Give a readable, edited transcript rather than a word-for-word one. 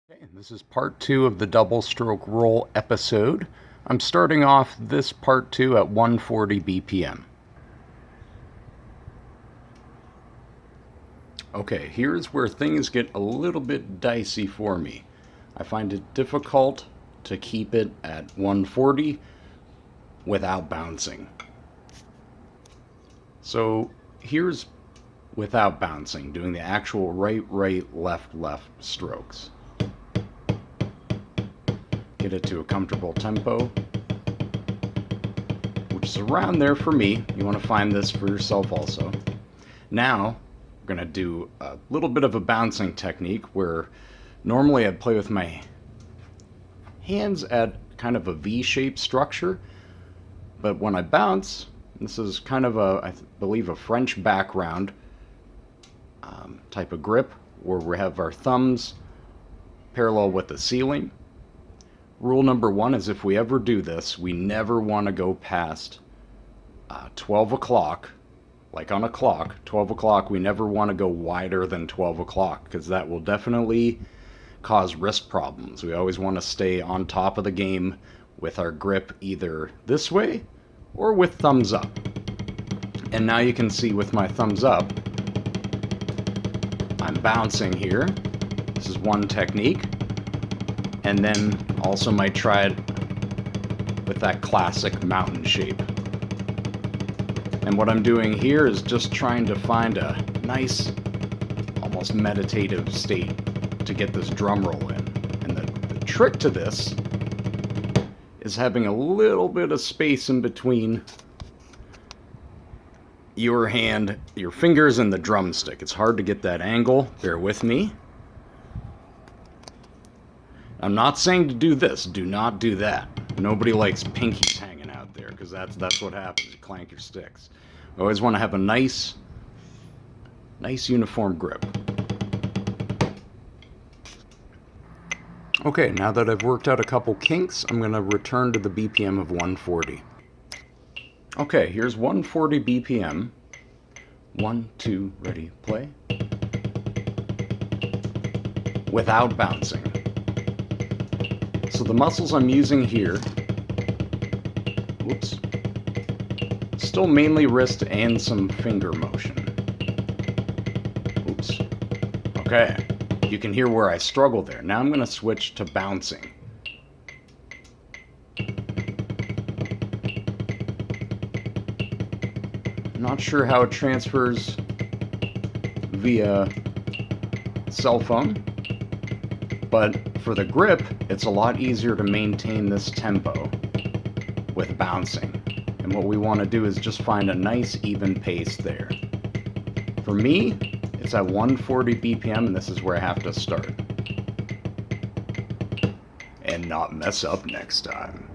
Okay, this is part 2 of the double stroke roll episode. I'm starting off this part 2 at 140 BPM. Okay, here's where things get a little bit dicey for me. I find it difficult to keep it at 140 without bouncing. So here's without bouncing, doing the actual right, left strokes. Get it to a comfortable tempo, which is around there for me. You want to find this for yourself also. Now, we're going to do a little bit of a bouncing technique where normally I'd play with my hands at kind of a V-shaped structure, but when I bounce, this is kind of I believe a French background type of grip where we have our thumbs parallel with the ceiling. Rule number 1 is if we ever do this, we never want to go past 12 o'clock, like on a clock, 12 o'clock, we never want to go wider than 12 o'clock because that will definitely cause wrist problems. We always want to stay on top of the game with our grip either this way or with thumbs up. And now you can see with my thumbs up, I'm bouncing here. This is one technique. And then also might try it with that classic mountain shape. And what I'm doing here is just trying to find a nice, almost meditative state to get this drum roll in. And the trick to this is having a little bit of space in between your hand, your fingers, and the drumstick. It's hard to get that angle. Bear with me. I'm not saying to do this. Do not do that. Nobody likes pinkies hanging out there because that's what happens. You clank your sticks. You always want to have a nice uniform grip. Okay, now that I've worked out a couple kinks, I'm going to return to the BPM of 140. Okay, here's 140 BPM. 1, 2, ready, play. Without bouncing. So the muscles I'm using here, whoops, still mainly wrist and some finger motion. Oops. Okay, you can hear where I struggle there. Now I'm going to switch to bouncing. Not sure how it transfers via cell phone, but for the grip, it's a lot easier to maintain this tempo with bouncing. And what we want to do is just find a nice even pace there. For me, it's at 140 BPM, and this is where I have to start. And not mess up next time.